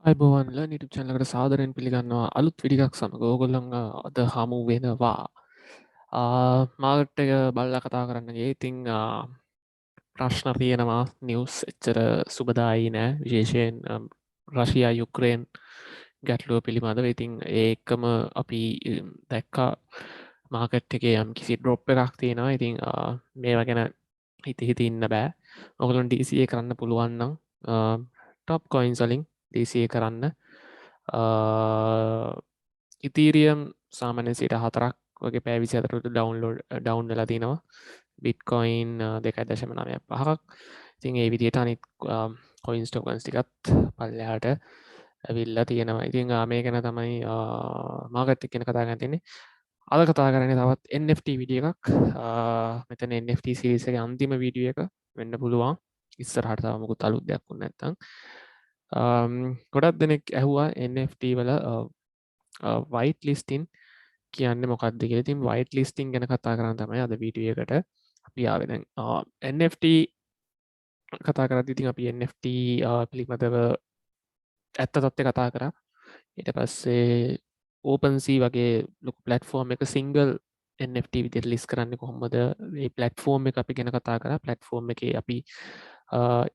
අයිබෝවන් learn YouTube channel එකට සාදරයෙන් පිළිගන්නවා අලුත් වීඩියෝ එකක් සමග ඕගොල්ලන් අද හමු වෙනවා. මාර්කට් එක බලලා කතා කරන්න ගියේ. ඉතින් ප්‍රශ්න තියෙනවා නිවුස් එච්චර සුබදායි නෑ විශේෂයෙන් රෂියා යුක්‍රේන් ගැටලුව පිළිබඳව. ඉතින් ඒකම අපි දැක්කා මාකට් එකේ යම් කිසි ඩ්‍රොප් එකක් තියෙනවා. ඉතින් මේවා ගැන හිති ඉන්න බෑ. ඔයගොල්ලන් DCA කරන්න පුළුවන් නම් ටොප් කොයින්ස් වලින් DCA කරන්න. ඉතීරියම් සාමාන්‍ය 4ක් වගේ පැය 24ට ඩවුන් වෙලා තිනවා. බිට්කොයින් 2.95ක්. ඉතින් ඒ විදිහට අනිත් කොයින්ස් ටෝකන්ස් ටිකත් පල්ලෙහාට ඇවිල්ලා තියෙනවා. ඉතින් මේ ගැන තමයි මාකට් එක ගැන කතා කරන්න තියෙන්නේ. අද කතා කරන්නේ තවත් NFT වීඩියෝ එකක්. මෙතන NFT සීරීස් එකේ අන්තිම වීඩියෝ එක වෙන්න පුළුවන්. ඉස්සරහට තව මොකුත් අලුත් දෙයක් වුණ නැත්නම්. ගොඩක් දෙනෙක් ඇහුවා NFT වල වයිට් ලිස්ටින් කියන්න මොකක්ද කියලා. ඉතින් වයිට් ලිස්ටින් ගැන කතා කරන්න තමයි අද වීඩියෝ එකට අපි ආවේ. දැන් NFT කතා කරද්දී ඉතින් අපි NFT පිළිබඳව ඇත්ත තත්ත්වය කතා කරා. ඊට පස්සේ OpenSea වගේ ලොකු ප්ලැට්ෆෝම් එක සිංගල් NFT විදිහට ලිස්ට් කරන්නේ කොහොමද? මේ ප්ලැට්ෆෝම් එක අපි ගැන කතා කරා. ප්ලැට්ෆෝම් එකේ අපි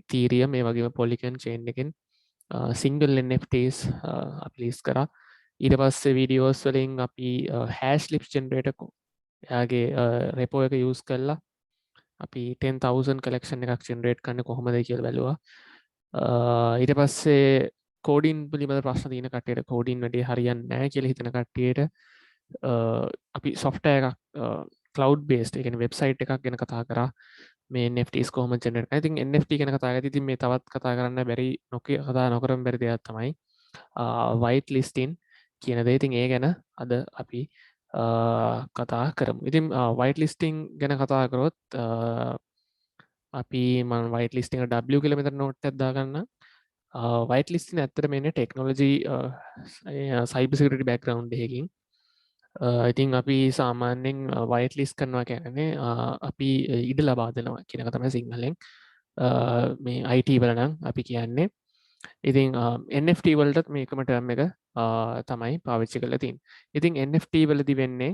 Ethereum මේ වගේම Polygon chain එකෙන් සිංගල් NFTs අපි ලිස්ට් කරා. ඊට පස්සේ වීඩියෝස් වලින් අපි හැෂ් ලිප්ස් ජෙනරේටර් එයාගේ රෙපෝ එක යූස් කරලා අපි 10,000 කලෙක්ෂන් එකක් ජෙනරේට් කරන්න කොහොමද කියලා බැලුවා. ඊට පස්සේ කෝඩින් පිළිබඳ ප්‍රශ්න තියෙන කට්ටියට කෝඩින් වැඩේ හරියන්නේ නැහැ කියලා හිතන කට්ටියට අපි software එකක් cloud based ඒ කියන්නේ වෙබ්සයිට් එකක් ගැන කතා කරා. මේ NFTs කොහොමද ජෙනරේට් කරන්නේ. ඉතින් NFT ගැන කතා කරද්දී ඉතින් මේ තවත් කතා කරන්න බැරි කතා නොකරම බැරි දෙයක් තමයි white listing කියන දේ. ඉතින් ඒ ගැන අද අපි කතා කරමු. ඉතින් white listing ගැන කතා කරොත් අපි මම white listing එක W කියලා මෙතන note එකක් දාගන්න. white listing ඇත්තට මේ ටෙක්නොලොජි cyber security background එකකින් ඉතින් අපි සාමාන්‍යයෙන් white list කරනවා කියන්නේ අපි ඉඩ ලබා දෙනවා කියන එක තමයි සිංහලෙන් මේ IT වල නම් අපි කියන්නේ. ඉතින් NFT වලටත් මේකම ටර්ම් එක තමයි පාවිච්චි කරලා තියෙන්නේ. ඉතින් NFT වලදී වෙන්නේ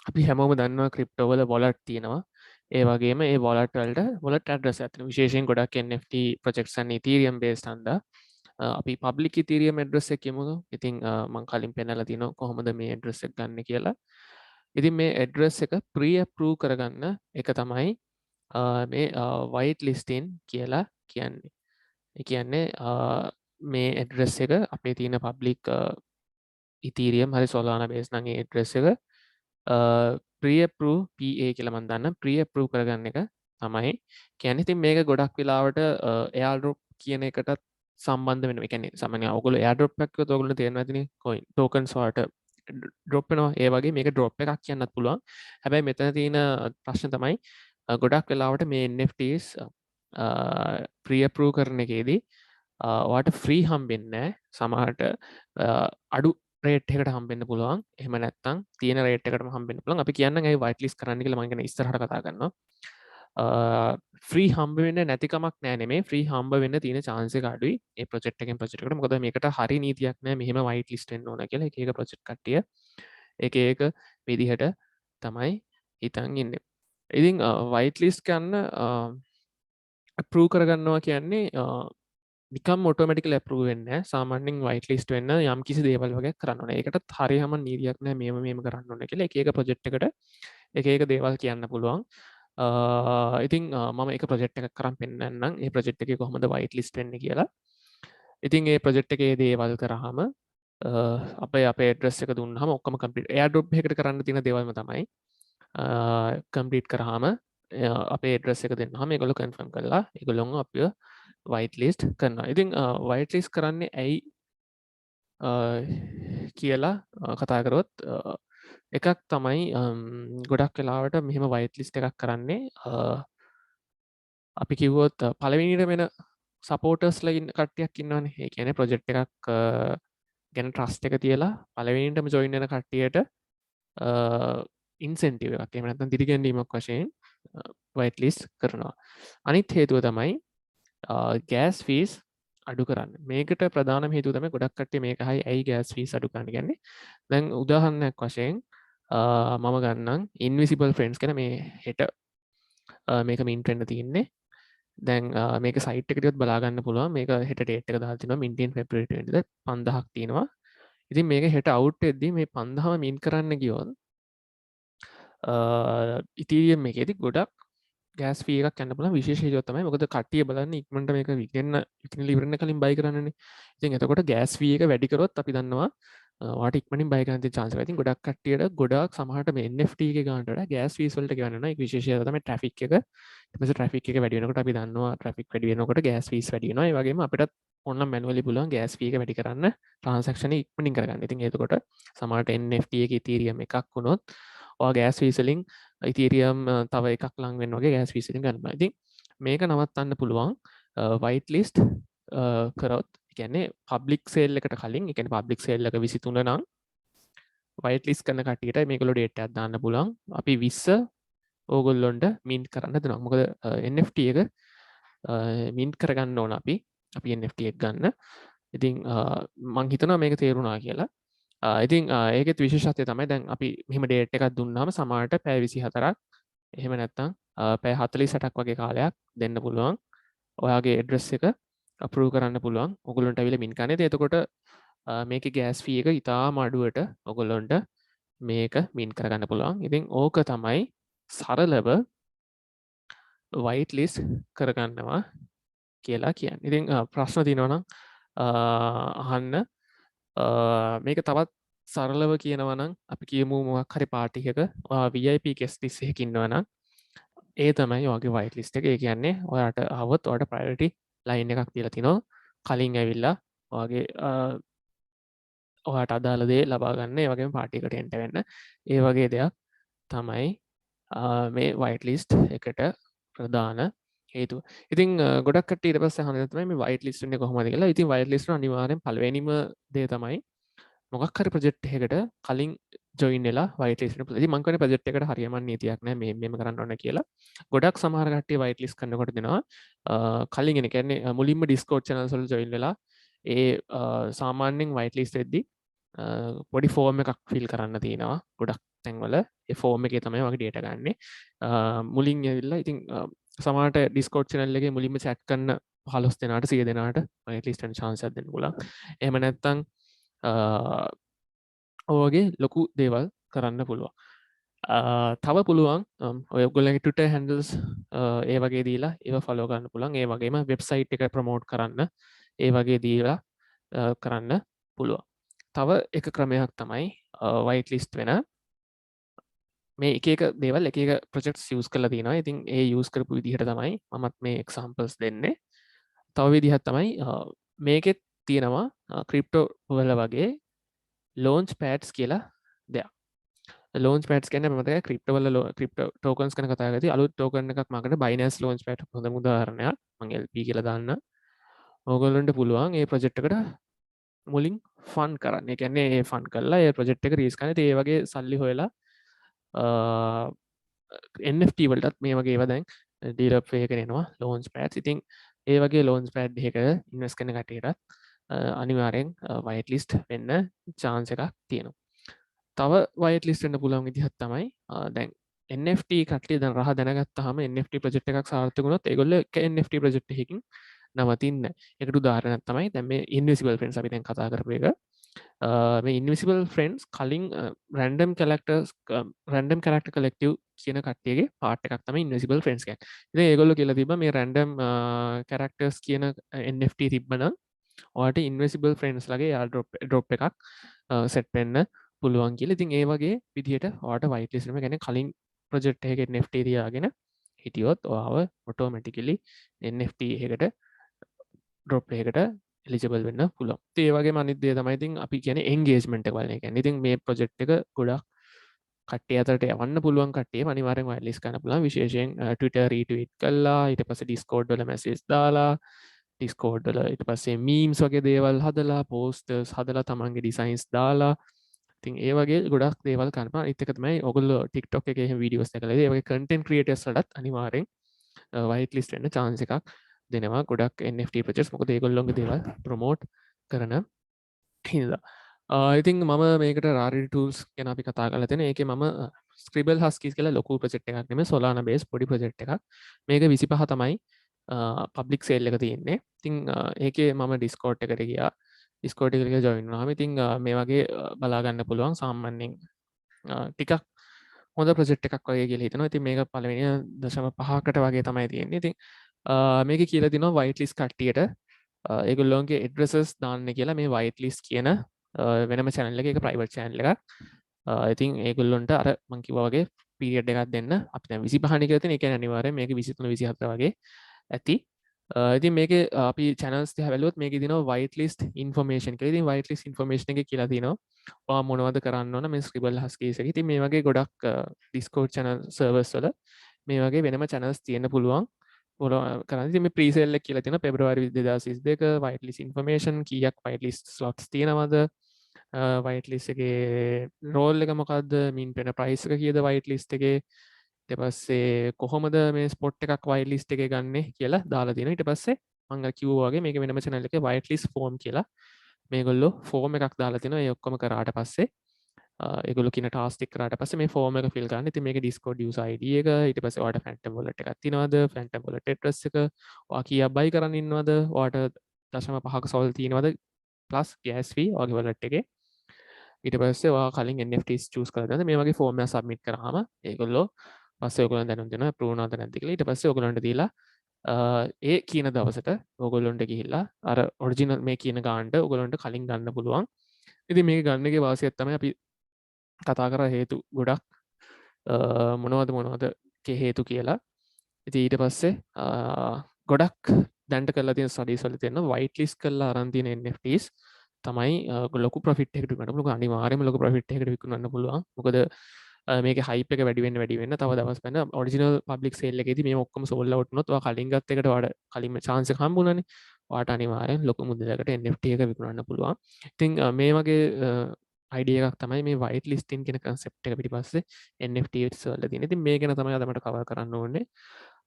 අපි හැමෝම දන්නවා ක්‍රිප්ටෝ වල wallet තියෙනවා. ඒ වගේම ඒ wallet වලට wallet address එකක් තියෙනවා. විශේෂයෙන් ගොඩක් NFT projects and Ethereum based හන්දා අපි public Ethereum address එක කියමුද. ඉතින් මම කලින් පෙන්නලා තියෙනවා කොහොමද මේ address එක ගන්න කියලා. ඉතින් මේ address එක pre-approve කරගන්න එක තමයි මේ white listing කියලා කියන්නේ. ඒ කියන්නේ මේ address එක අපේ තියෙන public Ethereum හරි Solana base නම් ඒ address එක pre-approve PA කියලා මම දන්නම් pre-approve කරගන්න එක තමයි කියන්නේ. ඉතින් මේක ගොඩක් වෙලාවට airdrop කියන එකටත් සම්බන්ධ වෙනවා. ඒ කියන්නේ සාමාන්‍යයෙන් ඔයගොල්ලෝ airdrop එකක් කිව්වොත් ඔයගොල්ලෝ තේරෙනවා ඇතිනේ coin tokens වලට drop වෙනවා. ඒ වගේ මේක drop එකක් කියන්නත් පුළුවන්. හැබැයි මෙතන තියෙන ප්‍රශ්න තමයි ගොඩක් වෙලාවට මේ NFTs pre-approve කරන එකේදී ඔයාට free හම්බෙන්නේ නැහැ. සමහරට අඩු රේට් එකට හම්බෙන්න පුළුවන්. එහෙම නැත්නම් තියෙන රේට් එකටම හම්බෙන්න පුළුවන්. අපි කියන්නම් ඒ white list කරන්න කියලා මම කියන ඉස්සරහට කතා කරනවා. ෆ්‍රී හම්බ වෙන්න නැතිකමක් නෑ නෙමේ ෆ්‍රී හම්බ වෙන්න තියෙන chance එක අඩුයි. ඒ project එකෙන් project එකට. මොකද මේකට හරි නීතියක් නෑ මෙහෙම white list වෙන්න ඕන කියලා. එක එක project කට්ටිය එක එක විදිහට තමයි හිතන් ඉන්නේ. ඉතින් white list ගන්න approve කරගන්නවා කියන්නේ නිකම් ඔටෝමැටිකලි approve වෙන්නේ නැහැ. සාමාන්‍යයෙන් white list වෙන්න යම් කිසි දේවල් වගේ කරන්න ඕනේ. ඒකටත් හරියම නීතියක් නැහැ මේම කරන්න ඕනේ කියලා. එක එක project එකට එක එක දේවල් කියන්න පුළුවන්. ඉතින් මම එක ප්‍රොජෙක්ට් එකක් කරන් පෙන්නන්නම් ඒ ප්‍රොජෙක්ට් එකේ කොහොමද white list වෙන්නේ කියලා. ඉතින් ඒ ප්‍රොජෙක්ට් එකේ දේවල් කරාම අපේ address එක දුන්නාම ඔක්කොම complete airdrop එකකට කරන්න තියෙන දේවල්ම තමයි complete කරාම අපේ address එක දෙන්නාම ඒගොල්ලෝ confirm කරලා ඒගොල්ලොන්ව අපිව white list කරනවා. ඉතින් white list කරන්නේ ඇයි කියලා කතා කරොත් එකක් තමයි ගොඩක් වෙලාවට මෙහෙම white list එකක් කරන්නේ අපි කිව්වොත් පළවෙනිට වෙන සපෝටර්ස්ලා ඉන්න කට්ටියක් ඉන්නවනේ. ඒ කියන්නේ ප්‍රොජෙක්ට් එකක් ගැන ට්‍රස්ට් එක තියලා පළවෙනිටම ජොයින් වෙන කට්ටියට ඉන්සෙන්ටිව් එකක් එහෙම නැත්නම් දිරිගැන්වීමක් වශයෙන් white list කරනවා. අනිත් හේතුව තමයි gas fees අඩු කරන්න. මේකට ප්‍රධානම හේතුව තමයි ගොඩක් කට්ටිය මේක හයි ඇයි ගෑස් ෆීස් අඩු කරන්න කියන්නේ. දැන් උදාහරණයක් වශයෙන් මම ගන්නම් ඉන්විසිබල් ෆ්‍රෙන්ඩ්ස් කියන මේ හෙට මේක මින්ට් වෙන්න තියෙන්නේ. දැන් මේක සයිට් එකට ගියොත් බලා ගන්න පුළුවන්. මේක හෙට ඩේට් එක දාලා තිනවා මින්ට් ඉන් ෆෙබ්‍රුවරි 20ද 5000ක් තියෙනවා. ඉතින් මේක හෙට අවුට් වෙද්දී මේ 5000 මින්ට් කරන්න ගියොත් ඉතීරියම් එකේදී ගොඩක් ගෑස් ෆී එකක් යන්න පුළුවන්. විශේෂ හේතුවක් තමයි මොකද කට්ටිය බලන්නේ ඉක්මනට මේක විකින්න ඉවරන කලින් බයි කරන්නනේ. ඉතින් එතකොට ගෑස් ෆී එක වැඩි කරොත් අපි දන්නවා ඔයාට ඉක්මනින් බයි කරන්න තියෙන chance එක. ඉතින් ගොඩක් කට්ටියට ගොඩාක් සමහරට මේ NFT එකේ ගානට වඩා ගෑස් ෆීස් වලට ගෙවන්න වෙනවා. ඒක විශේෂය තමයි ට්‍රැෆික් එක. ඊට පස්සේ ට්‍රැෆික් එක වැඩි වෙනකොට අපි දන්නවා ට්‍රැෆික් වැඩි වෙනකොට ගෑස් ෆීස් වැඩි වෙනවා. ඒ වගේම අපිටත් ඕනනම් මැනුවලි පුළුවන් ගෑස් ෆී එක වැඩි කරන්න ට්‍රාන්සැක්ෂන් එක ඉක්මනින් කරගන්න. ඉතින් එතකොට සමහරට NFT එකේ Ethereum එකක් වුණොත් ඔයා ගෑස් ෆීස් වලින් ඉතීරියම් තව එකක් ලං වෙන්න වගේ ගෑස් ෆීස් වලින් ගන්නවා. ඉතින් මේක නවත්තන්න පුළුවන් වයිට් ලිස්ට් කරොත්. ඒ කියන්නේ පබ්ලික් සේල් එකට කලින්, ඒ කියන්නේ පබ්ලික් සේල් එක 23 නම් වයිට් ලිස්ට් කරන කට්ටියට මේගොල්ලෝ ඩේට් එකක් දාන්න පුළුවන්. අපි 20 ඕගොල්ලොන්ට මින්ට් කරන්න දෙනවා. මොකද NFT එක මින්ට් කරගන්න ඕන අපි NFT එක ගන්න. ඉතින් මං හිතනවා මේක තේරුණා කියලා. ඉතින් ඒකෙත් විශේෂත්වය තමයි දැන් අපි මෙහෙම ඩේට් එකක් දුන්නාම සමහරට පැය 24ක් එහෙම නැත්නම් පැය 48ක් වගේ කාලයක් දෙන්න පුළුවන්. ඔයාගේ ඇඩ්‍රස් එක අප්‍රූව් කරන්න පුළුවන්. ඔයගොල්ලන්ට අවිල මින් කන්නේ. එතකොට මේකේ ගෑස් ෆී එක ඉතාම අඩුවට ඔයගොල්ලන්ට මේක මින් කරගන්න පුළුවන්. ඉතින් ඕක තමයි සරලව වයිට් ලිස්ට් කරගන්නවා කියලා කියන්නේ. ඉතින් ප්‍රශ්න තියෙනවා නම් අහන්න. මේක තවත් සරලව කියනවනම් අපි කියමු මොකක් හරි පාටි එකක VIP guest list එකක ඉන්නවනම් ඒ තමයි ඔයාගේ white list එක. ඒ කියන්නේ ඔයාට ආවොත් ඔයාට priority line එකක් දීලා තිනවා. කලින් ඇවිල්ලා ඔයාගේ ඔයාට අදාළ දේ ලබා ගන්න. ඒ වගේම පාටි එකට එන්න වෙන්න. ඒ වගේ දෙයක් තමයි මේ white list එකට ප්‍රධාන හේතුව. ඉතින් ගොඩක් කට්ටිය ඊට පස්සේ අහන දේ තමයි මේ white list වෙන්නේ කොහොමද කියලා. ඉතින් white list එක අනිවාර්යෙන් පළවෙනිම දේ තමයි මොකක් හරි ප්‍රොජෙක්ට් එකකට කලින් ජොයින් වෙලා white list වෙන්න පුළුවන්. ඉතින් මං කියන්නේ ප්‍රොජෙක්ට් එකට හරියම නීතියක් නැහැ මේ මෙහෙම කරන්න ඕන කියලා. ගොඩක් සමහර කට්ටිය white list කරනකොට දෙනවා කලින් එන කියන්නේ මුලින්ම Discord channels වල ජොයින් වෙලා ඒ සාමාන්‍යයෙන් white list වෙද්දී පොඩි ෆෝම් එකක් ෆිල් කරන්න තියෙනවා. ගොඩක් තැන්වල ඒ ෆෝම් එකේ තමයි වගේ ඩේටා ගන්නෙ. මුලින් ඇවිල්ලා ඉතින් සමහරට Discord channel එකේ මුලින්ම chat කරන 15 දෙනාට 100 දෙනාට white list වෙන්න chance එකක් දෙන්න පුළුවන්. එහෙම නැත්නම් ඔයගේ ලොකු දේවල් කරන්න පුළුවන්. තව පුළුවන් ඔයගොල්ලන්ගේ Twitter handles ඒ වගේ දීලා ඒව ෆලෝ කරන්න පුළුවන්. ඒ වගේම වෙබ්සයිට් එක ප්‍රමෝට් කරන්න ඒ වගේ දීලා කරන්න පුළුවන්. තව එක ක්‍රමයක් තමයි white list වෙන මේ එක දේවල් එක ප්‍රොජෙක්ට්ස් යූස් කරලා තියෙනවා. ඉතින් ඒ යූස් කරපු විදිහට තමයි මමත් මේ එක්සාම්පල්ස් දෙන්නේ. තව විදිහක් තමයි මේකෙත් තියෙනවා ක්‍රිප්ටෝ වල වගේ ලෝන්ච් පෑඩ්ස් කියලා දෙයක්. ලෝන්ච් පෑඩ්ස් කියන්නේ මතකයි ක්‍රිප්ටෝ වල ක්‍රිප්ටෝ ටෝකන්ස් ගැන කතා කරද්දී අලුත් ටෝකන් එකක් මාකට Binance ලෝන්ච් පෑඩ් හොඳම උදාහරණයක්. මම LP කියලා දාන්න. ඕගොල්ලන්ට පුළුවන් මේ ප්‍රොජෙක්ට් එකට මුලින් ෆන් කරන්න. ඒ කියන්නේ ඒ ෆන් කරලා ඒ ප්‍රොජෙක්ට් එක රීස් කරන්න. ඉතින් ඒ වගේ සල්ලි හොයලා NFT වලටත් මේ වගේ ඒවා දැන් ඩීලප් එකකට එනවා ලෝන්ච් පෑඩ්ස්. ඉතින් ඒ වගේ ලෝන්ච් පෑඩ් එකක ඉන්වෙස්ට් කරන කට්ටියටත් අනිවාර්යෙන් white list වෙන්න chance එකක් තියෙනවා. තව white list වෙන්න පුළුවන් විදිහක් තමයි දැන් NFT කට්ටිය දැන් රහ දැනගත්තාම NFT ප්‍රොජෙක්ට් එකක් සාර්ථක වුණොත් ඒගොල්ලෝ එක NFT ප්‍රොජෙක්ට් එකකින් නවතින්නේ නැහැ. ඒකට උදාහරණයක් තමයි දැන් මේ invisible friends අපි දැන් කතා කරපු එක. මේ invisible friends කලින් random character collective කියන කට්ටියගේ part එකක් තමයි invisible friends කියන්නේ. ඉතින් ඒගොල්ලෝ කියලා තිබ්බා මේ random characters කියන NFT තිබ්බනම් ඔයාට invisible friends ලගේ drop එකක් set වෙන්න පුළුවන් කියලා. ඉතින් ඒ වගේ විදිහට ඔයාට white list වෙනවා. කියන්නේ කලින් project එකක NFT තියාගෙන හිටියොත් ඔයාව automatically NFT එකකට drop එකකට එලිජිබල් වෙන්න පුළුවන්. ඒ වගේම අනිත් දේ තමයි ඉතින් අපි කියන්නේ engagement එක බලන එක. ඉතින් මේ project එක ගොඩක් කට්ටිය අතරට යවන්න පුළුවන් කට්ටියම අනිවාර්යෙන් white list කරන්න පුළුවන්. විශේෂයෙන් Twitter retweet කළා, ඊට පස්සේ Discord වල message දාලා, Discord වල ඊට පස්සේ memes වගේ දේවල් හදලා, posters හදලා තමන්ගේ designs දාලා. ඉතින් ඒ වගේ ගොඩක් දේවල් කරනවා. අනිත් එක තමයි ඔයගොල්ලෝ TikTok එකේ එහෙම videos දැකලා ඒ වගේ content creators වලටත් අනිවාර්යෙන් white list වෙන්න chance එකක් දෙනවා ගොඩක් NFT ප්‍රොජෙක්ට්ස්. මොකද ඒගොල්ලොන්ගේ දේවල් ප්‍රොමෝට් කරන හින්දා. ඉතින් මම මේකට රාරි ටූල්ස් ගැන අපි කතා කරලා තියෙන. ඒකේ මම ස්ක්‍රිබල් හස්කීස් කියලා ලොකු ප්‍රොජෙක්ට් එකක් නෙමෙයි, Solana based පොඩි ප්‍රොජෙක්ට් එකක්. මේක 25 තමයි පබ්ලික් සේල් එක තියෙන්නේ. ඉතින් ඒකේ මම Discord එකට ගියා. Discord එකට ජොයින් වුණාම ඉතින් මේ වගේ බලා ගන්න පුළුවන් සාමාන්‍යයෙන් ටිකක් හොඳ ප්‍රොජෙක්ට් එකක් වගේ කියලා හිතනවා. ඉතින් මේක පළවෙනි 0.5කට වගේ තමයි තියෙන්නේ. ඉතින් මේකේ කියලා තිනවා whitelist කට්ටියට ඒගොල්ලොන්ගේ addresses දාන්න කියලා මේ whitelist කියන වෙනම channel එකක private channel එකක්. ඉතින් ඒගොල්ලොන්ට අර මං කිව්වා වගේ පීරියඩ් එකක් දෙන්න. අපි දැන් 25 නේ කියලා තියෙන. ඒ කියන්නේ අනිවාර්යයෙන් මේක 23 24 වගේ ඇති. ඉතින් මේකේ අපි channels දිහා බැලුවොත් මේකේ දිනවා whitelist information කියලා. ඉතින් whitelist information එකේ කියලා තියෙනවා ඔයා මොනවද කරන්න ඕන මේ scribble huskies එකේ. ඉතින් මේ වගේ ගොඩක් Discord channel servers වල මේ වගේ වෙනම channels තියෙන්න පුළුවන්. කරන්න. ඉතින් මේ pre-sale එක කියලා තියෙනවා පෙබරවාරි 2022 whitelist information කීයක් whitelist slots තියෙනවද? whitelist එකේ role එක මොකද්ද? mean වෙන price එක කීයද whitelist එකේ? ඊට පස්සේ කොහොමද මේ ස්පොට් එකක් whitelist එකේ ගන්නෙ කියලා දාලා තියෙනවා. ඊට පස්සේ මම කිව්වා වගේ මේක වෙනම channel එකේ whitelist form කියලා මේගොල්ලෝ ෆෝම් එකක් දාලා තිනවා. ඒ ඔක්කොම කරාට පස්සේ ඒගොල්ලෝ කියන ටාස්ක් ටික කරාට පස්සේ මේ ෆෝම් එක ෆිල් කරන්න. ඉතින් මේකේ Discord user ID එක, ඊට පස්සේ ඔයාලට Phantom wallet එකක් තියෙනවද? Phantom wallet address එක, ඔයා කීයක් buy කරන් ඉන්නවද? ඔයාලට 0.5ක sol තියෙනවද? plus gas fee ඔයාගේ wallet එකේ. ඊට පස්සේ ඔයා කලින් NFTs choose කරලා දෙන්න. මේ වගේ ෆෝම් එකක් submit කරාම ඒගොල්ලෝ පස්සේ ඔයගොල්ලන් දැනුම් දෙනවා approve වුණාද නැද්ද කියලා. ඊට පස්සේ ඔයගොල්ලන්ට දීලා ඒ කියන දවසට ඔයගොල්ලොන්ට ගිහිල්ලා අර ඔරිජිනල් මේ කියන ගානට ඔයගොල්ලන්ට කලින් ගන්න පුළුවන්. ඉතින් මේක ගන්න එකේ වාසියක් තමයි අපි කතා කරා හේතු ගොඩක් මොනවද හේතු කියලා. ඉතින් ඊට පස්සේ ගොඩක් දැන්ට කරලා තියෙන ස්ටඩීස් වල තියෙන whitelist කරලා අරන් තියෙන NFTs තමයි ලොකු ප්‍රොෆිට් එකකට විකුණන්න පුළුවන්. අනිවාර්යයෙන්ම ලොකු ප්‍රොෆිට් එකකට විකුණන්න පුළුවන්. මොකද මේක හයිප් එක වැඩි වෙන්න තව දවස් ගන්න ඔරිජිනල් පබ්ලික් සේල් එකේදී මේ ඔක්කොම සෝල්ඩ් අවුට් වුණොත් ඔයා කලින් ගත්ත එකට වඩා කලින්ම chance එක හම්බුණානේ. ඔයාට අනිවාර්යෙන් ලොකු මුදලකට NFT එක විකුණන්න පුළුවන්. ඉතින් මේ වගේ අයිඩියා එකක් තමයි මේ white listing කියන concept එක පිටිපස්සේ NFTs වල තියෙන. ඉතින් මේ ගැන තමයි අද මට කවර් කරන්න ඕනේ.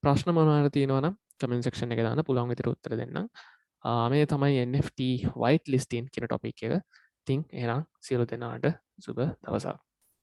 ප්‍රශ්න මොනවාද තියෙනවා නම් comment section එකේ දාන්න පුළුවන් විදිහට උත්තර දෙන්නම්. මේ තමයි NFT white listing කියන topic එක. ඉතින් එහෙනම් සියලු දෙනාට සුබ දවසක්.